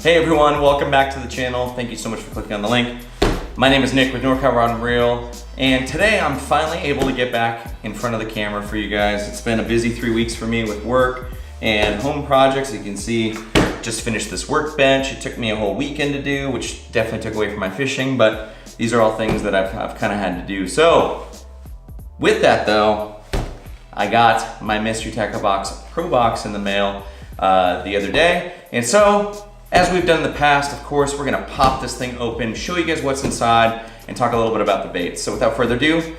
Hey everyone, welcome back to the channel. Thank you so much for clicking on the link. My name is Nick with NorCal Rod and Reel, and today I'm finally able to get back in front of the camera for you guys. It's been a busy 3 weeks for me with work and home projects. You can see, just finished this workbench. It took me a whole weekend to do, which definitely took away from my fishing, but these are all things that I've kind of had to do. So, with that though, I got my Mystery Tackle Box Pro Box in the mail the other day, and so, as we've done in the past, of course, we're gonna pop this thing open, show you guys what's inside, and talk a little bit about the baits. So without further ado,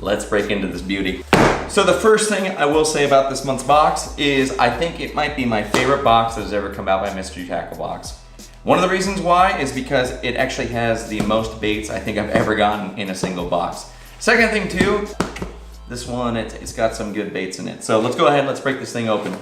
let's break into this beauty. So the first thing I will say about this month's box is I think it might be my favorite box that has ever come out by Mystery Tackle Box. One of the reasons why is because it actually has the most baits I think I've ever gotten in a single box. Second thing too, this one, it's got some good baits in it. So let's go ahead, let's break this thing open.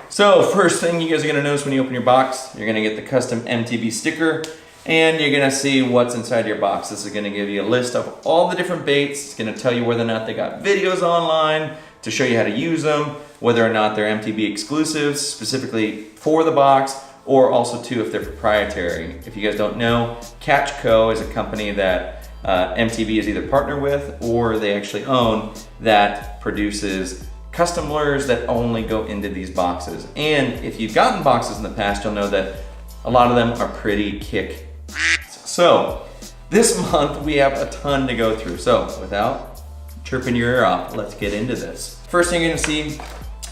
So first thing you guys are gonna notice when you open your box, you're gonna get the custom MTB sticker and you're gonna see what's inside your box. This is gonna give you a list of all the different baits. It's gonna tell you whether or not they got videos online to show you how to use them, whether or not they're MTB exclusives specifically for the box, or also too if they're proprietary. If you guys don't know, Catco is a company that MTB is either partnered with or they actually own that produces custom lures that only go into these boxes. And if you've gotten boxes in the past, you'll know that a lot of them are pretty kick. So this month we have a ton to go through. So without chirping your ear off, let's get into this. First thing you're gonna see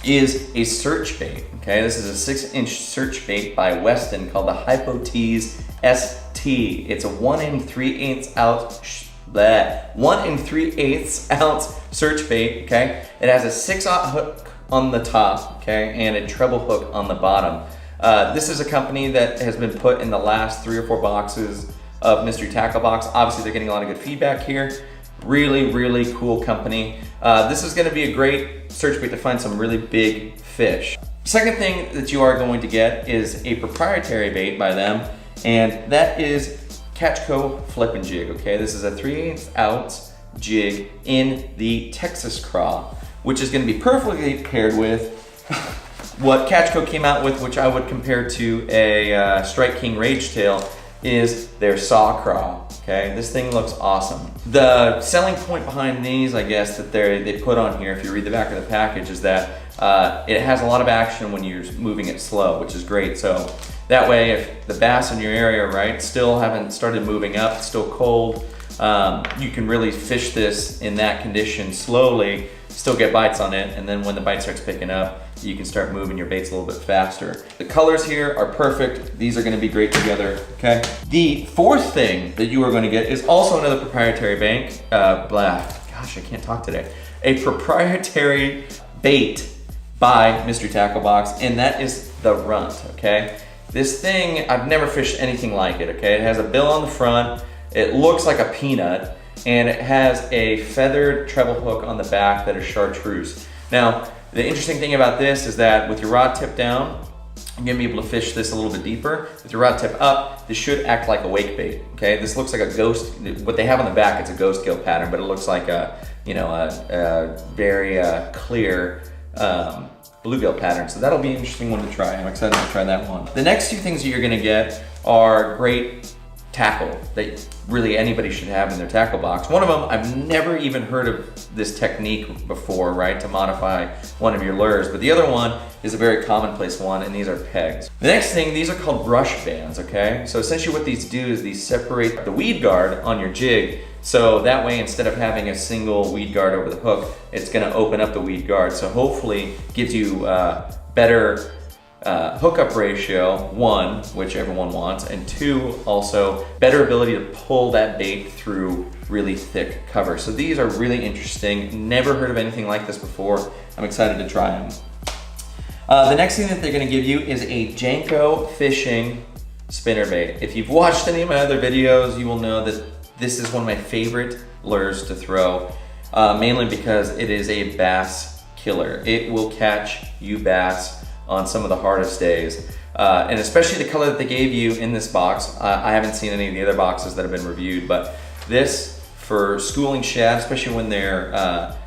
is a search bait. Okay, this is a 6-inch search bait by Weston called the Hypo Tease ST. It's a 1 3/8 ounce 1 3/8 ounce search bait, okay? It has a 6/0 hook on the top, okay, and a treble hook on the bottom. This is a company that has been put in the last 3 or 4 boxes of Mystery Tackle Box. Obviously, they're getting a lot of good feedback here. Really, really cool company. This is gonna be a great search bait to find some really big fish. Second thing that you are going to get is a proprietary bait by them, and that is Catco Flippin Jig, okay? This is a 3/8 ounce jig in the Texas craw, which is gonna be perfectly paired with what Catco came out with, which I would compare to a Strike King Rage Tail, is their saw craw, okay? This thing looks awesome. The selling point behind these, I guess, that they put on here, if you read the back of the package, is that it has a lot of action when you're moving it slow, which is great. So that way, if the bass in your area, right, still haven't started moving up, it's still cold, you can really fish this in that condition slowly, still get bites on it, and then when the bite starts picking up, you can start moving your baits a little bit faster. The colors here are perfect. These are gonna be great together, okay? The fourth thing that you are gonna get is also another proprietary gosh, I can't talk today. A proprietary bait by Mystery Tackle Box, and that is the Runt, okay? This thing, I've never fished anything like it, okay? It has a bill on the front, it looks like a peanut, and it has a feathered treble hook on the back that is chartreuse. Now, the interesting thing about this is that with your rod tip down, you're gonna be able to fish this a little bit deeper. With your rod tip up, this should act like a wake bait, okay? This looks like a ghost, what they have on the back, it's a ghost gill pattern, but it looks like a very clear, bluegill pattern. So that'll be an interesting one to try. I'm excited to try that one. The next 2 things that you're gonna get are great tackle that really anybody should have in their tackle box. One of them, I've never even heard of this technique before, right, to modify one of your lures, but the other one is a very commonplace one, and these are pegs. The next thing, these are called brush bands, okay? So essentially what these do is these separate the weed guard on your jig, so that way instead of having a single weed guard over the hook, it's gonna open up the weed guard, so hopefully gives you better hookup ratio, 1, which everyone wants, and 2, also better ability to pull that bait through really thick cover. So these are really interesting. Never heard of anything like this before. I'm excited to try them. The next thing that they're gonna give you is a Jenko fishing spinner bait. If you've watched any of my other videos, you will know that this is one of my favorite lures to throw, mainly because it is a bass killer. It will catch you bass on some of the hardest days. And especially the color that they gave you in this box. I haven't seen any of the other boxes that have been reviewed, but this for schooling shad, especially when they're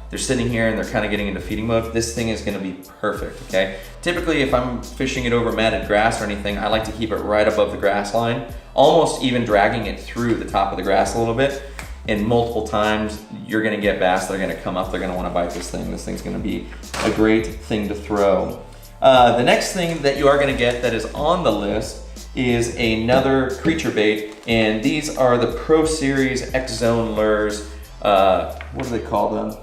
they're sitting here and they're kind of getting into feeding mode, this thing is gonna be perfect, okay? Typically, if I'm fishing it over matted grass or anything, I like to keep it right above the grass line, almost even dragging it through the top of the grass a little bit. And multiple times, you're gonna get bass that are gonna come up, they're gonna wanna bite this thing. This thing's gonna be a great thing to throw. The next thing that you are gonna get that is on the list is another creature bait, and these are the Pro Series X Zone lures. What do they call them?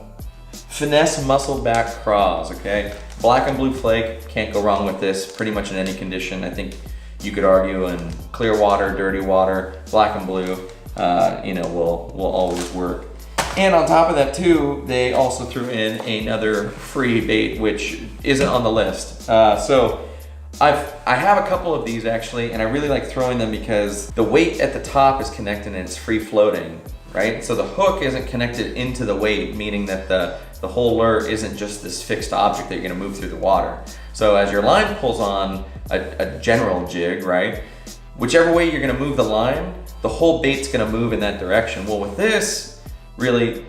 Finesse Muscleback Craws, okay? Black and blue flake, can't go wrong with this pretty much in any condition. I think you could argue in clear water, dirty water, black and blue, you know, will always work. And on top of that too, they also threw in another free bait, which isn't on the list. So I have a couple of these actually, and I really like throwing them because the weight at the top is connected and it's free floating, right? So the hook isn't connected into the weight, meaning that the whole lure isn't just this fixed object that you're gonna move through the water. So as your line pulls on a general jig, right? Whichever way you're gonna move the line, the whole bait's gonna move in that direction. Well, with this, really,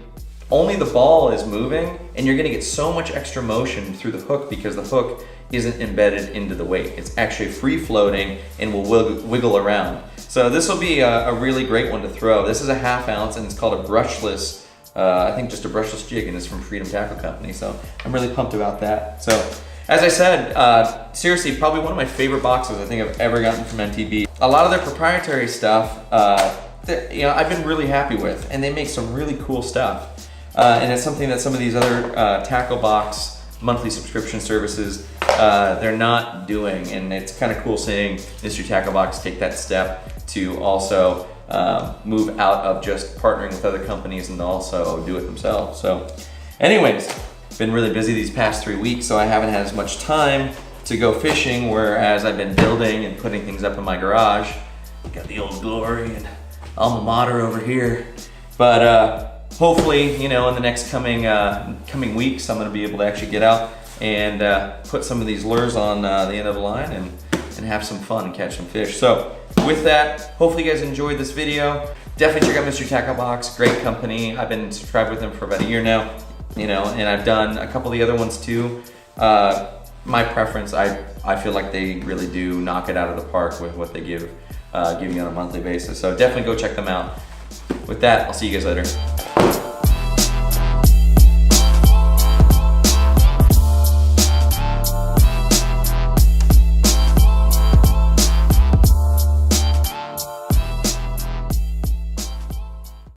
only the ball is moving, and you're gonna get so much extra motion through the hook because the hook isn't embedded into the weight. It's actually free floating and will wiggle around. So this will be a really great one to throw. This is a 1/2 ounce and it's called a brushless, I think just a brushless jig, and it's from Freedom Tackle Company. So I'm really pumped about that. So as I said, seriously, probably one of my favorite boxes I think I've ever gotten from MTB. A lot of their proprietary stuff, you know, I've been really happy with, and they make some really cool stuff. And it's something that some of these other tackle box monthly subscription services, they're not doing, and it's kind of cool seeing Mystery Tackle Box take that step to also move out of just partnering with other companies and also do it themselves. So anyways, been really busy these past 3 weeks, so I haven't had as much time to go fishing, whereas I've been building and putting things up in my garage. Got the Old Glory and alma mater over here. But hopefully, you know, in the next coming weeks, I'm gonna be able to actually get out and put some of these lures on the end of the line and have some fun and catch some fish. So with that, hopefully you guys enjoyed this video. Definitely check out Mystery Tackle Box, great company. I've been subscribed with them for about a year now, you know, and I've done a couple of the other ones too. My preference, I feel like they really do knock it out of the park with what they give you on a monthly basis. So definitely go check them out. With that, I'll see you guys later.